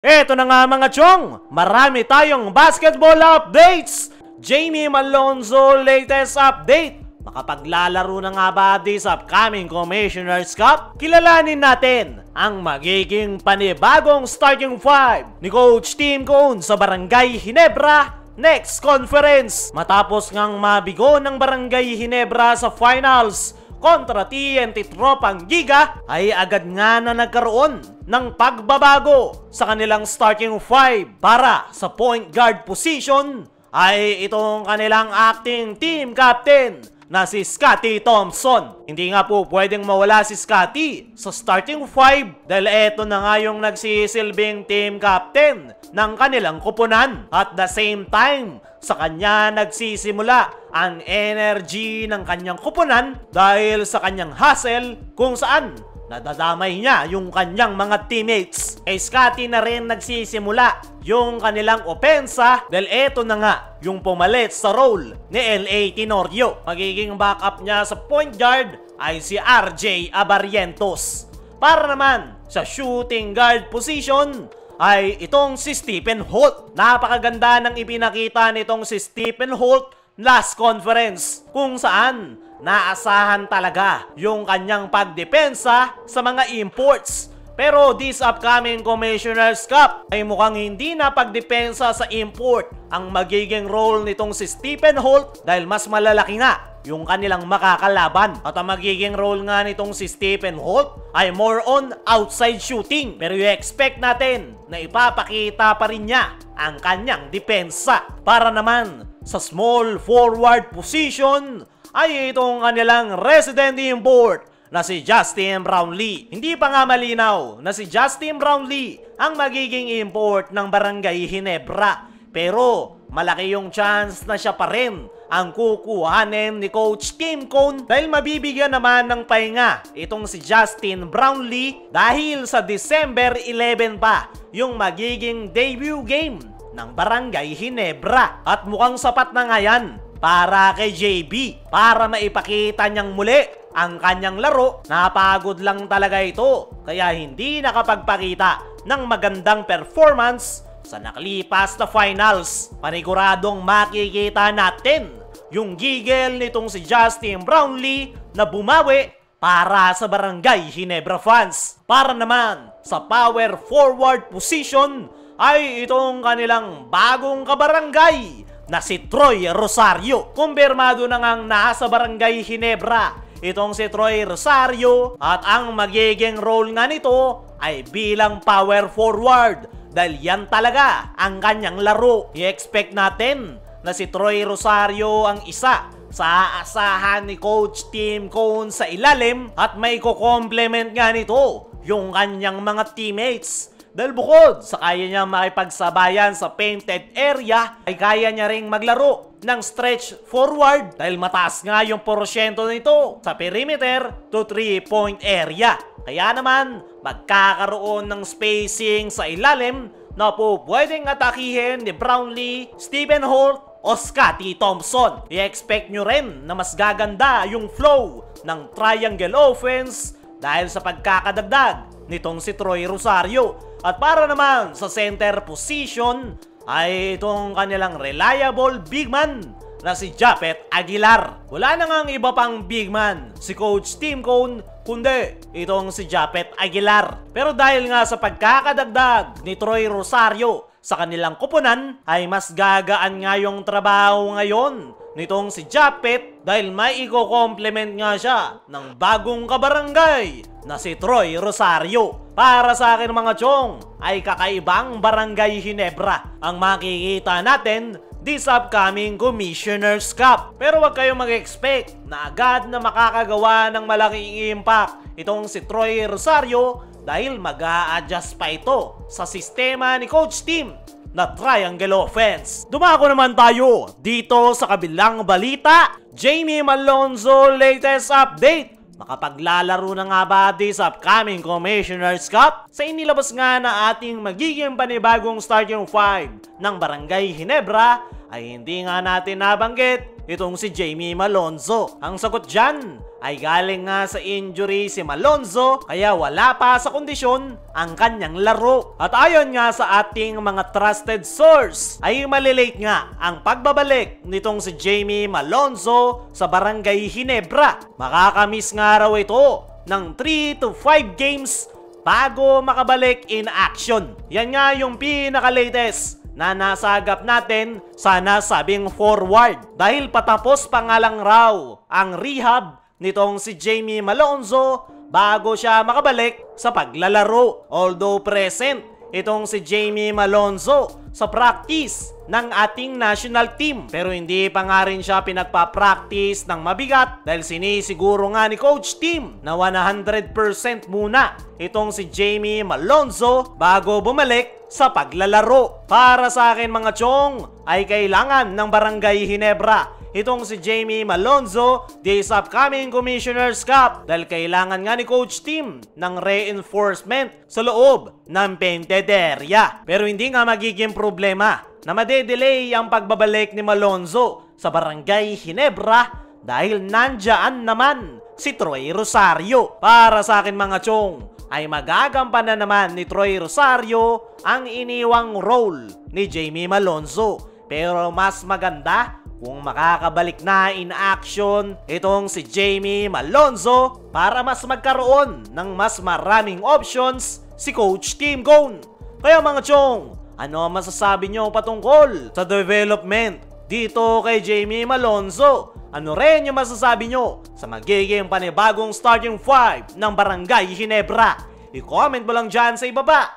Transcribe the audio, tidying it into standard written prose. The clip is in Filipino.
Eto na nga mga chong, marami tayong basketball updates! Jamie Malonzo latest update. Makapaglalaro na nga ba this upcoming Commissioner's Cup? Kilalanin natin ang magiging panibagong starting five ni Coach Tim Cone sa Barangay Ginebra next conference. Matapos ngang mabigo ng Barangay Ginebra sa finals kontra TNT Tropang Giga, ay agad nga na nagkaroon ng pagbabago sa kanilang starting five. Para sa point guard position ay itong kanilang acting team captain na si Scottie Thompson. Hindi nga po pwedeng mawala si Scottie sa starting five dahil eto na nga yung nagsisilbing team captain ng kanilang kupunan. At the same time, sa kanya nagsisimula ang energy ng kanyang kupunan dahil sa kanyang hustle kung saan nadadamay niya yung kanyang mga teammates. Kay Scottie na rin nagsisimula yung kanilang opensa dahil eto na nga yung pumalit sa role ni L.A. Tenorio. Magiging backup niya sa point guard ay si RJ Abarrientos. Para naman sa shooting guard position ay itong si Stephen Holt. Napakaganda ng ipinakita nitong si Stephen Holt last conference kung saan naasahan talaga yung kanyang pagdepensa sa mga imports. Pero this upcoming Commissioner's Cup ay mukhang hindi na pagdepensa sa import ang magiging role nitong si Stephen Holt dahil mas malalaki nga yung kanilang makakalaban. At ang magiging role nga nitong si Stephen Holt ay more on outside shooting. Pero i-expect natin na ipapakita pa rin niya ang kanyang depensa. Para naman sa small forward position ay itong kanilang resident import na si Justin Brownlee. Hindi pa nga malinaw na si Justin Brownlee ang magiging import ng Barangay Ginebra. Pero malaki yung chance na siya pa rin ang kukuhanin ni Coach Tim Cone dahil mabibigyan naman ng pahinga itong si Justin Brownlee dahil sa December 11 pa yung magiging debut game ng Barangay Ginebra. At mukhang sapat na nga yan para kay JB para maipakita niyang muli ang kanyang laro. Napagod lang talaga ito kaya hindi nakapagpakita ng magandang performance sa nakalipas na finals. Paniguradong makikita natin yung gigil nitong si Justin Brownlee na bumawi para sa Barangay Ginebra fans. Para naman sa power forward position ay itong kanilang bagong kabarangay na si Troy Rosario. Kumpirmado na ngang nasa Barangay Ginebra itong si Troy Rosario at ang magiging role nga nito ay bilang power forward dahil yan talaga ang kanyang laro. I-expect natin na si Troy Rosario ang isa sa aasahan ni Coach Tim Cone sa ilalim at may ko-complement nga nito yung kanyang mga teammates. Dahil bukod sa kaya niya makipagsabayan sa painted area, ay kaya niya ring maglaro ng stretch forward dahil mataas nga yung porsyento nito sa perimeter to 3-point area. Kaya naman, magkakaroon ng spacing sa ilalim na po pwedeng atakihin ni Brownlee, Stephen Holt o Scottie Thompson. I-expect nyo rin na mas gaganda yung flow ng triangle offense dahil sa pagkakadagdag nitong si Troy Rosario. At para naman sa center position ay itong kanilang reliable big man na si Japet Aguilar. Wala na ngang iba pang big man si Coach Tim Cone kundi itong si Japet Aguilar. Pero dahil nga sa pagkakadagdag ni Troy Rosario sa kanilang kupunan ay mas gagaan nga yung trabaho ngayon nitong si Japet dahil may i-complement nga siya ng bagong kabarangay na si Troy Rosario. Para sa akin mga chong ay kakaibang Barangay Ginebra ang makikita natin this upcoming Commissioner's Cup. Pero wag kayong mag-expect na agad na makakagawa ng malaking impact itong si Troy Rosario dahil mag-a-adjust pa ito sa sistema ni Coach Tim na triangle offense. Dumako naman tayo dito sa kabilang balita. Jamie Malonzo latest update. Makapaglalaro na nga ba this upcoming Commissioner's Cup? Sa inilabas nga na ating magiging panibagong starting five ng Barangay Ginebra ay hindi nga natin nabanggit itong si Jamie Malonzo. Ang sagot dyan ay galing nga sa injury si Malonzo kaya wala pa sa kondisyon ang kanyang laro. At ayon nga sa ating mga trusted source ay malilate nga ang pagbabalik nitong si Jamie Malonzo sa Barangay Ginebra. Makakamiss nga raw ito ng 3 to 5 games bago makabalik in action. Yan nga yung pinaka-latest na nasagap natin sa nasabing forward. Dahil patapos pa nga lang raw ang rehab nitong si Jamie Malonzo bago siya makabalik sa paglalaro. Although present itong si Jamie Malonzo sa practice ng ating national team, pero hindi pa nga rin siya pinagpa-practice ng mabigat dahil sinisiguro nga ni Coach Tim na 100% muna itong si Jamie Malonzo bago bumalik sa paglalaro. Para sa akin mga chong ay kailangan ng Barangay Ginebra itong si Jamie Malonzo this upcoming Commissioner's Cup dahil kailangan nga ni Coach Tim ng reinforcement sa loob ng Pentederia. Pero hindi nga magiging problema na madedelay ang pagbabalik ni Malonzo sa Barangay Ginebra dahil nandyan naman si Troy Rosario. Para sa akin mga chong ay magagampanan naman ni Troy Rosario ang iniwang role ni Jamie Malonzo. Pero mas maganda kung makakabalik na in action itong si Jamie Malonzo para mas magkaroon ng mas maraming options si Coach Tim Cone. Kaya mga chong, ano masasabi nyo patungkol sa development dito kay Jamie Malonzo? Ano rin yung masasabi nyo sa magiging panibagong starting 5 ng Barangay Ginebra? I-comment mo lang dyan sa ibaba.